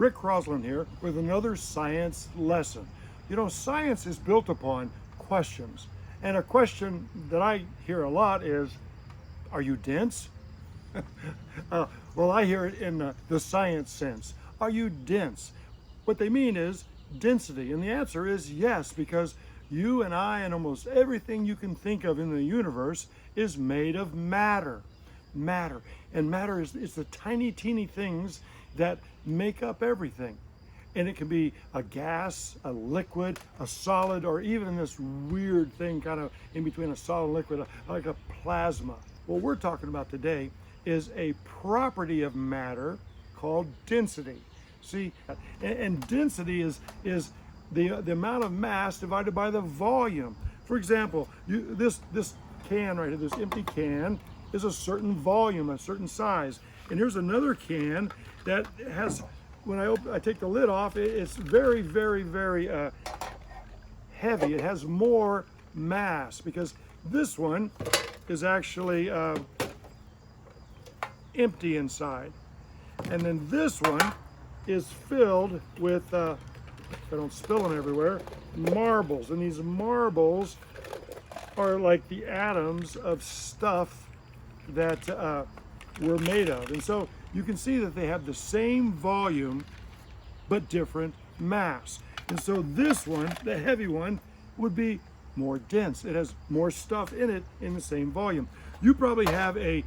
Rick Crosslin here with another science lesson. You know, science is built upon questions. And a question that I hear a lot is, are you dense? Well, I hear it in the science sense. Are you dense? What they mean is density. And the answer is yes, because you and I and almost everything you can think of in the universe is made of matter. Matter. And matter is it's the tiny, teeny things that make up everything. And it can be a gas, a liquid, a solid, or even this weird thing kind of in between a solid and liquid, like a plasma. What we're talking about today is a property of matter called density. See, and density is the amount of mass divided by the volume. For example, this can right here, this empty can, is a certain volume, a certain size. And here's another can that has, when I take the lid off, it's very, very, very heavy. It has more mass because this one is actually empty inside. And then this one is filled with, if I don't spill them everywhere, marbles. And these marbles are like the atoms of stuff that we're made of. And so you can see that they have the same volume but different mass. And so this one, the heavy one, would be more dense. It has more stuff in it in the same volume. You probably have a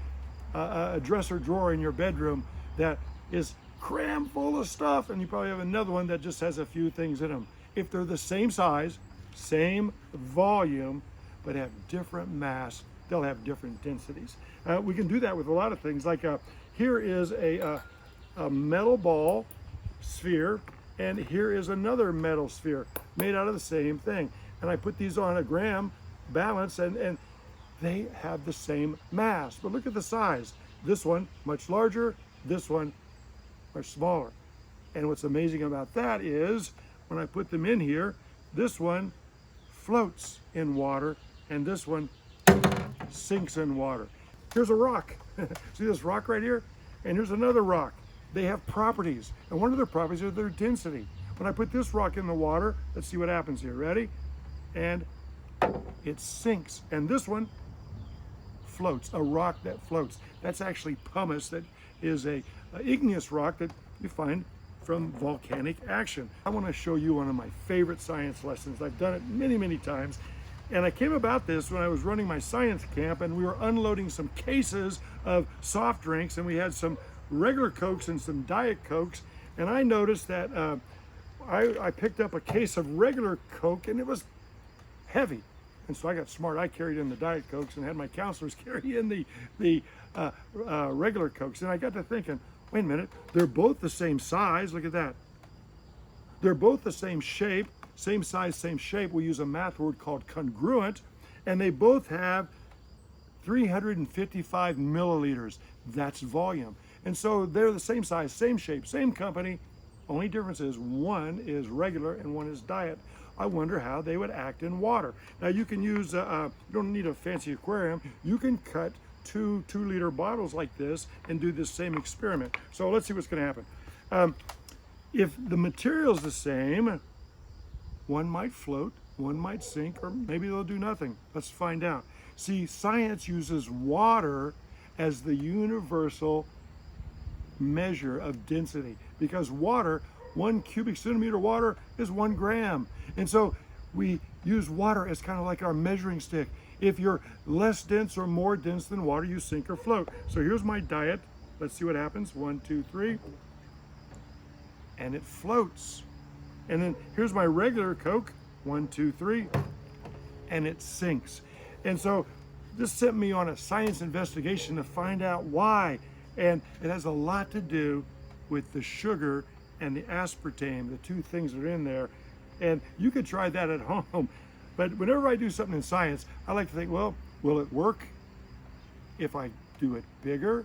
dresser drawer in your bedroom that is crammed full of stuff, and you probably have another one that just has a few things in them. If they're the same size, same volume, but have different mass, they'll have different densities. We can do that with a lot of things. Like here is a metal ball sphere, and here is another metal sphere made out of the same thing. And I put these on a gram balance, and they have the same mass. But look at the size. This one much larger, this one much smaller. And what's amazing about that is when I put them in here, this one floats in water, and this one sinks in water. Here's a rock. See this rock right here? And here's another rock. They have properties, and one of their properties is their density. When I put this rock in the water, let's see what happens here. Ready? And it sinks. And this one floats, a rock that floats. That's actually pumice. That is a igneous rock that you find from volcanic action. I want to show you one of my favorite science lessons. I've done it many, many times. And I came about this when I was running my science camp, and we were unloading some cases of soft drinks, and we had some regular Cokes and some Diet Cokes. And I noticed that I picked up a case of regular Coke, and it was heavy. And so I got smart. I carried in the Diet Cokes and had my counselors carry in the regular Cokes. And I got to thinking, wait a minute, they're both the same size. Look at that. They're both the same shape, same size, same shape. We use a math word called congruent. And they both have 355 milliliters. That's volume. And so they're the same size, same shape, same company. Only difference is one is regular and one is diet. I wonder how they would act in water. Now you can use, you don't need a fancy aquarium. You can cut two 2-liter bottles like this and do this same experiment. So let's see what's gonna happen. If the material's the same, one might float, one might sink, or maybe they'll do nothing. Let's find out. See, science uses water as the universal measure of density, because water, 1 cubic centimeter water is 1 gram. And so we use water as kind of like our measuring stick. If you're less dense or more dense than water, you sink or float. So here's my diet. Let's see what happens. 1, 2, 3. And it floats. And then here's my regular Coke. 1, 2, 3. And it sinks. And so this sent me on a science investigation to find out why. And it has a lot to do with the sugar and the aspartame, the two things that are in there. And you could try that at home. But whenever I do something in science, I like to think, well, will it work if I do it bigger?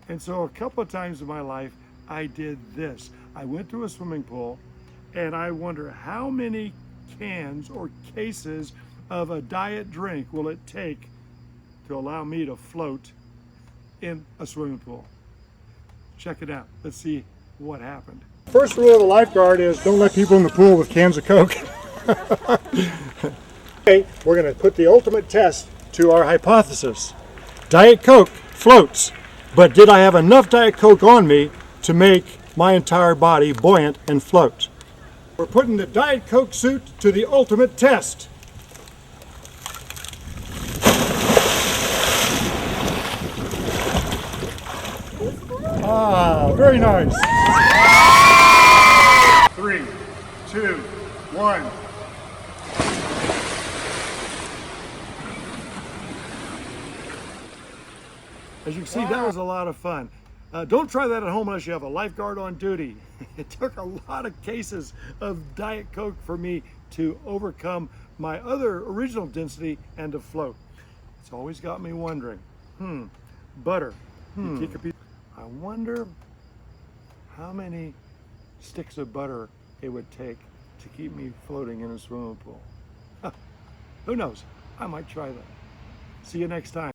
And so a couple of times in my life, I did this. I went to a swimming pool, and I wonder how many cans or cases of a diet drink will it take to allow me to float in a swimming pool. Check it out. Let's see what happened. First rule of the lifeguard is don't let people in the pool with cans of Coke. Okay, we're going to put the ultimate test to our hypothesis. Diet Coke floats, but did I have enough Diet Coke on me to make my entire body buoyant and float? We're putting the Diet Coke suit to the ultimate test. Ah, very nice. 3, 2, 1. As you can see, that was a lot of fun. Don't try that at home unless you have a lifeguard on duty. It took a lot of cases of Diet Coke for me to overcome my other original density and to float. It's always got me wondering, butter. You take a piece. I wonder how many sticks of butter it would take to keep me floating in a swimming pool. Who knows? I might try that. See you next time.